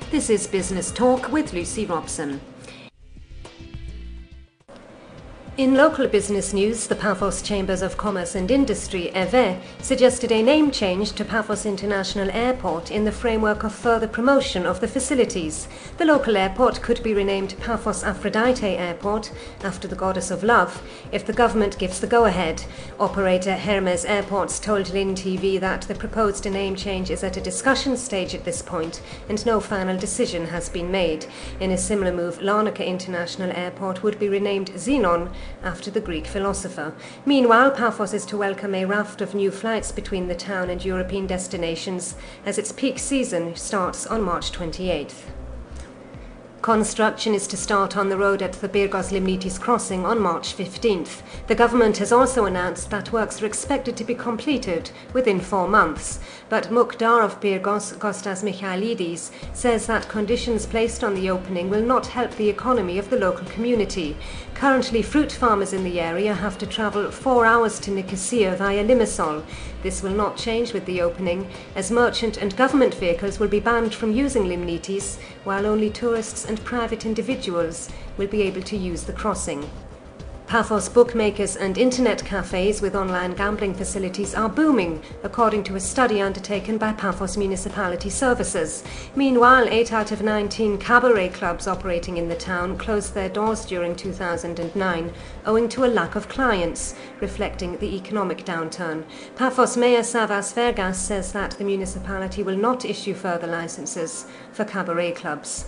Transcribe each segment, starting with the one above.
This is Business Talk with Lucy Robson. In local business news, the PAPHOS Chambers of Commerce and Industry, EVE, suggested a name change to PAPHOS International Airport in the framework of further promotion of the facilities. The local airport could be renamed PAPHOS Aphrodite Airport, after the goddess of love, if the government gives the go-ahead. Operator Hermes Airports told Lin TV that the proposed name change is at a discussion stage at this point and no final decision has been made. In a similar move, Larnaca International Airport would be renamed Xenon, after the Greek philosopher. Meanwhile, PAPHOS is to welcome a raft of new flights between the town and European destinations as its peak season starts on March 28th. Construction is to start on the road at the Pyrgos-Limnitis crossing on March 15th. The government has also announced that works are expected to be completed within 4 months. But Mukhtar of Pyrgos, Kostas Michailidis, says that conditions placed on the opening will not help the economy of the local community. Currently, fruit farmers in the area have to travel 4 hours to Nicosia via Limassol. This will not change with the opening, as merchant and government vehicles will be banned from using Limnitis, while only tourists and private individuals will be able to use the crossing. PAPHOS bookmakers and internet cafes with online gambling facilities are booming, according to a study undertaken by PAPHOS Municipality Services. Meanwhile, 8 out of 19 cabaret clubs operating in the town closed their doors during 2009, owing to a lack of clients, reflecting the economic downturn. PAPHOS Mayor Savas Vergas says that the municipality will not issue further licenses for cabaret clubs.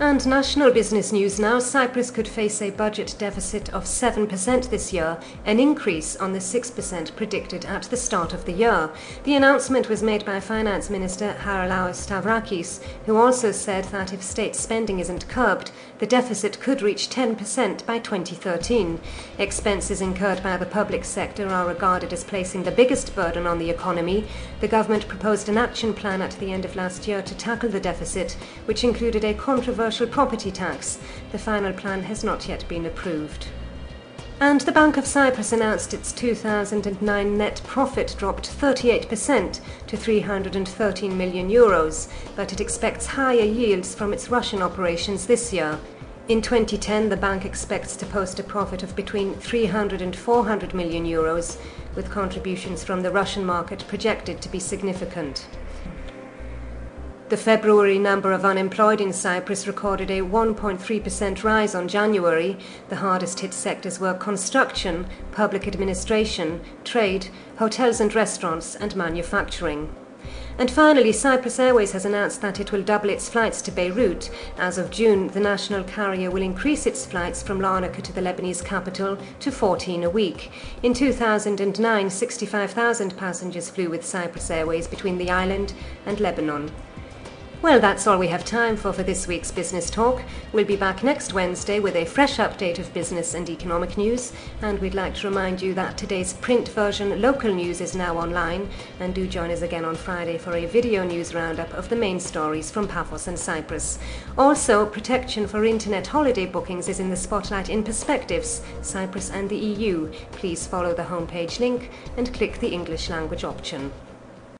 And national business news now, Cyprus could face a budget deficit of 7% this year, an increase on the 6% predicted at the start of the year. The announcement was made by Finance Minister Haralaos Stavrakis, who also said that if state spending isn't curbed, the deficit could reach 10% by 2013. Expenses incurred by the public sector are regarded as placing the biggest burden on the economy. The government proposed an action plan at the end of last year to tackle the deficit, which included a controversial property tax. The final plan has not yet been approved. And the Bank of Cyprus announced its 2009 net profit dropped 38% to €313 million, but it expects higher yields from its Russian operations this year. In 2010, the bank expects to post a profit of between €300 and €400 million, with contributions from the Russian market projected to be significant. The February number of unemployed in Cyprus recorded a 1.3% rise on January. The hardest hit sectors were construction, public administration, trade, hotels and restaurants, and manufacturing. And finally, Cyprus Airways has announced that it will double its flights to Beirut. As of June, the national carrier will increase its flights from Larnaca to the Lebanese capital to 14 a week. In 2009, 65,000 passengers flew with Cyprus Airways between the island and Lebanon. Well, that's all we have time for this week's Business Talk. We'll be back next Wednesday with a fresh update of business and economic news, and we'd like to remind you that today's print version local news is now online, and do join us again on Friday for a video news roundup of the main stories from PAPHOS and Cyprus. Also, protection for internet holiday bookings is in the spotlight in Perspectives, Cyprus and the EU. Please follow the homepage link and click the English language option.